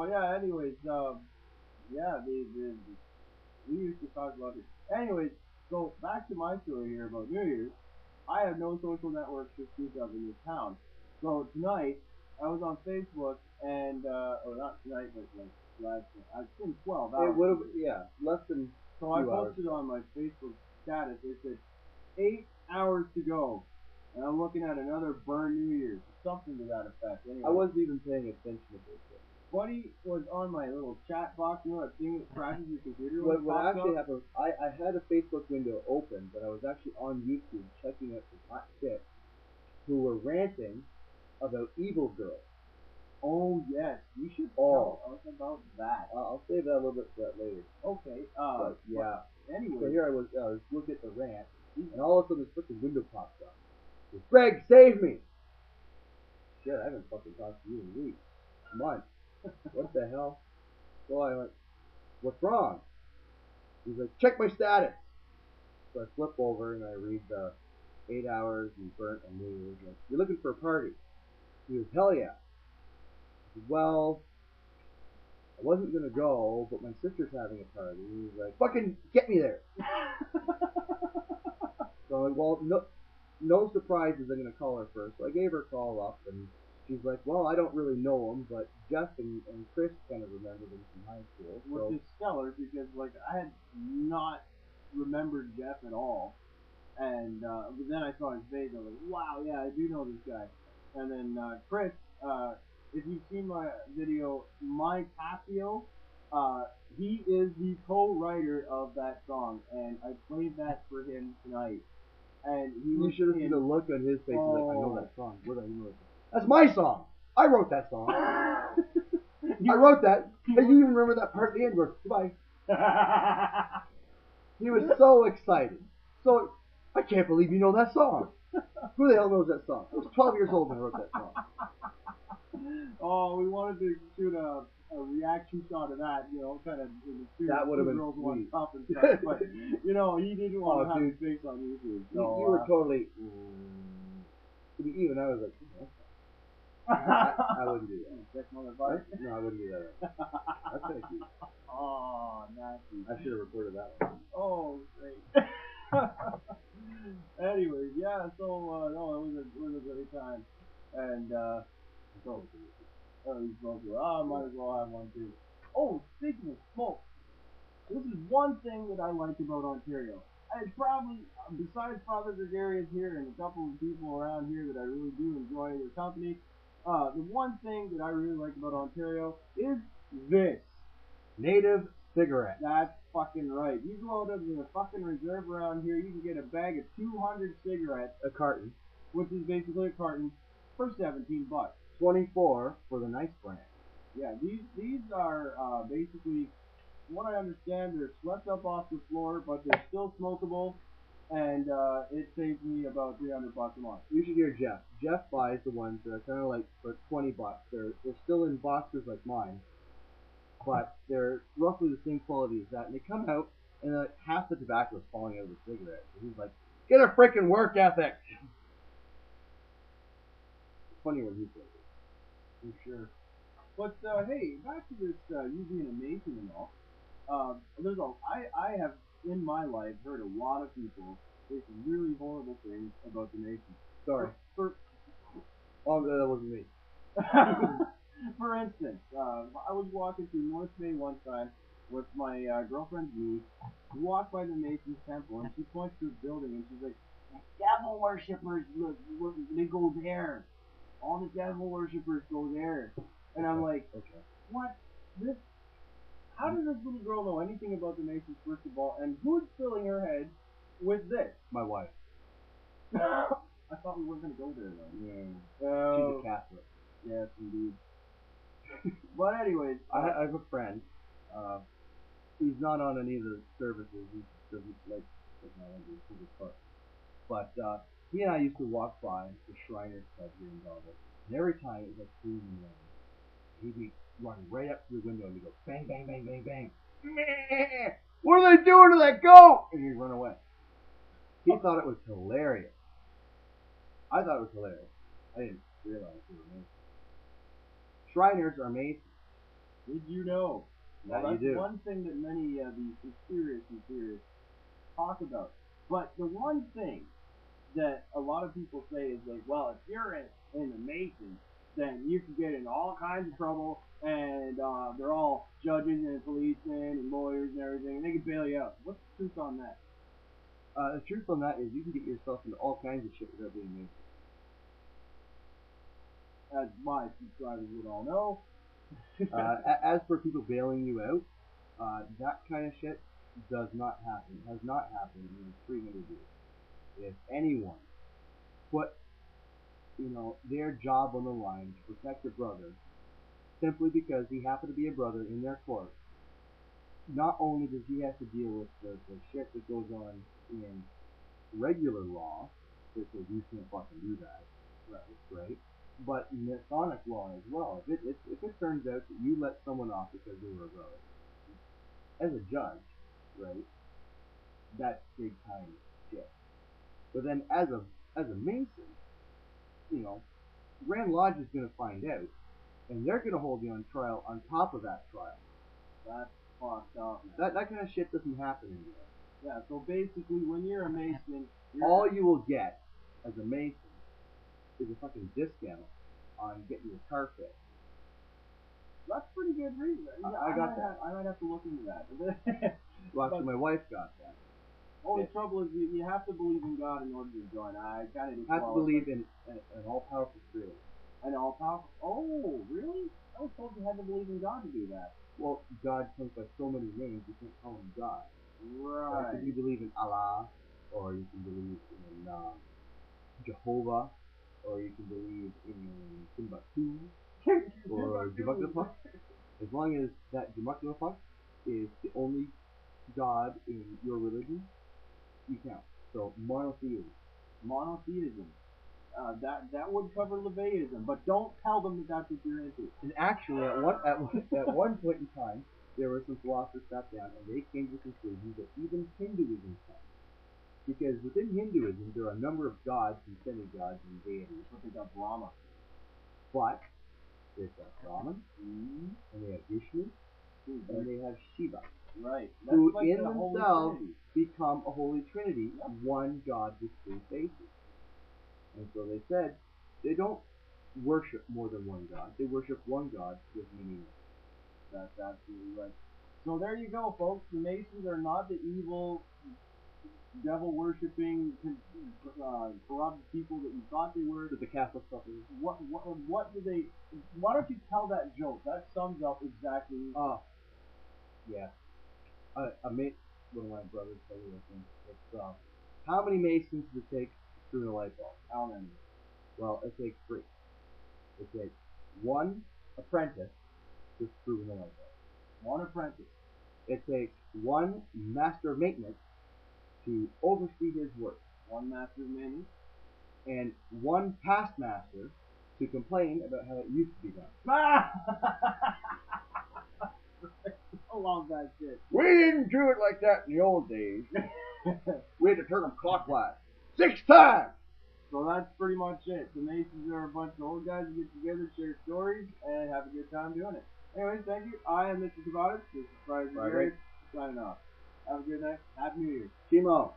yeah. Anyways, yeah, we used to talk about it. Anyways, so back to my story here about New Year's. I have no social networks to speak of in this town. So tonight, I was on Facebook and, or not tonight, but like last, it's been 12 It hours. would have, yeah, less than So I 2 hours. posted on my Facebook status, it said 8 hours to go. And I'm looking at another burn New Year's, something to that effect. Anyway, I wasn't even paying attention to this. Buddy was on my little chat box, you know that thing that crashes your computer when What, it what pops actually up? happened was I had a Facebook window open, but I was actually on YouTube checking out some hot chicks who were ranting about Evil Girl. Oh yes, you should Oh. tell us about that. I'll save that a little bit for that later. Okay. But yeah. Anyway, So here I was looking at the rant, and all of a sudden this freaking window pops up. Says, Greg, save me! Shit, I haven't fucking talked to you in weeks, months. What the hell? So I went, what's wrong? He's like, check my status. So I flip over and I read the 8 hours and burnt on New Year's. Like, you're looking for a party. He goes, hell yeah. I said, well, I wasn't gonna go, but my sister's having a party. And he's like, fucking get me there. So I'm like, well, no surprises. I'm gonna call her first. So I gave her a call up, and she's like, well, I don't really know him, but Jeff and Chris kind of remembered him from high school. So. Which is stellar because like I had not remembered Jeff at all, and but then I saw his face. I was like, wow, yeah, I do know this guy. And then Chris, if you've seen my video, My Capio, he is the co-writer of that song, and I played that for him tonight. And he You was should have seen the look on his face. He's like, I know that song. Where do I know it? That's my song. I wrote that song. I wrote that. And you even remember that part at the end where, goodbye. He was so excited. So, I can't believe you know that song. Who the hell knows that song? I was 12 years old when I wrote that song. Oh, we wanted to shoot a reaction shot of that, you know, kind of in the spirit That would have been girls sweet. one cup and stuff, but you know, he didn't want to have his face on YouTube. So, You were totally. Even I was like, I wouldn't do that. Check my advice. No, I wouldn't do that. That's kind of cute. Oh, nasty. I should have recorded that one. Oh, great. Anyways, yeah. So no, it was a great time, and so you smoke it. I might as well have one too. Oh, speaking of smoke, this is one thing that I like about Ontario. I probably, besides Father Gregarious here and a couple of people around here that I really do enjoy their company, the one thing that I really like about Ontario is this. Native cigarette. That's fucking right. You go out to the fucking reserve around here, you can get a bag of 200 cigarettes, A carton. which is basically a carton, for 17 bucks. 24 for the nice brand. Yeah, these are basically, from what I understand, they're swept up off the floor, but they're still smokable, and it saves me about 300 bucks a month. You should hear Jeff. Jeff buys the ones that are kind of like for 20 bucks. They're still in boxes like mine, but they're roughly the same quality as that. And they come out, and like half the tobacco is falling out of the cigarette. So he's like, "Get a freaking work ethic." It's funny when he says it. For sure. But hey, back to this you being a Mason and all. I have in my life heard a lot of people say some really horrible things about the Masons. Sorry. Oh, that wasn't me. For instance, I was walking through North Bay one time with my girlfriend's niece. We walked by the Masons temple, and she points to a building, and she's like, "Devil worshippers, look, they go there. All the devil worshippers go there." And I'm like, okay. What? This? How does this little girl know anything about the Masons, first of all? And who's filling her head with this? My wife. I thought we weren't going to go there, though. Yeah. She's a Catholic. Yes, indeed. But anyways, I have a friend. He's not on any of the services. He doesn't like technology. He's a cook. But he and I used to walk by the Shriners Club here in Belleville, and every time it was like 3 in the morning, he'd be running right up to the window and he'd go bang, bang, bang, bang, bang. Meh! What are they doing to that goat? And he'd run away. He thought it was hilarious. I thought it was hilarious. I didn't realize they were Masons. Shriners are Masons. Did you know? Now Well, you that's do. one thing that many of these conspiracy theorists talk about. But the one thing that a lot of people say is like, well, if you're in a Mason, then you can get in all kinds of trouble, and they're all judges and policemen and lawyers and everything, and they can bail you out. What's the truth on that? The truth on that is you can get yourself into all kinds of shit without being Mason. As my subscribers would all know. As for people bailing you out, that kind of shit does not happen. Has not happened in 300 years. If anyone put, their job on the line to protect a brother simply because he happened to be a brother in their court, not only does he have to deal with the shit that goes on in regular law, because you can't fucking do that, right? But Masonic law as well. If it turns out that you let someone off because they were a brother, as a judge, right, that's big time shit. But then as a Mason, Grand Lodge is going to find out, and they're going to hold you on trial on top of that trial. That's fucked up, man. That kind of shit doesn't happen anymore. Yeah, so basically, when you're a Mason, all you will get as a Mason is a fucking discount on getting your car fixed. That's pretty good reason. I got that. I might have to look into that. Well, actually, my wife got that. Only trouble is you have to believe in God in order to join. I kind of have to believe in an all-powerful creator. An all-powerful? Oh, really? I was told you had to believe in God to do that. Well, God comes by so many names, you can't call him God. Right. If you believe in Allah, or you can believe in Jehovah, or you can believe in Timbuktu, or Jumukapuk. As long as that Jumukapuk is the only God in your religion, you count. So monotheism. Monotheism. That would cover Levianism, but don't tell them that that's what you're into. And actually, at one point in time, there were some philosophers sat down and they came to the conclusion that even Hinduism counts. Because within Hinduism, there are a number of gods and semi-gods and deities. But they got Brahma. But they've got Brahman, and they have Vishnu, and they have Shiva. Right. That's who like in themselves become a holy trinity, one God with three faces. And so they said they don't worship more than one God. They worship one God with many names. That's absolutely right. So there you go, folks. The Masons are not the evil, devil-worshipping, corrupt people that you thought they were. That the Catholic stuff is. What do they? Why don't you tell that joke? That sums up exactly. Yeah. I made one of my brothers tell me this thing. It's how many Masons does it take to screw a light bulb? How many? Well, it takes 3. It takes 1 apprentice to screw in the light bulb. 1 apprentice. It takes 1 master of maintenance to oversee his work. 1 master of maintenance. And 1 past master to complain about how it used to be done. I love that shit. We didn't do it like that in the old days. We had to turn them clockwise 6 times. So that's pretty much it. The Masons are a bunch of old guys who get together, share stories, and have a good time doing it. Anyways, thank you. I am Mr. Tavares. This is Friday Gary. Signing off. Have a good night. Happy New Year. Timo.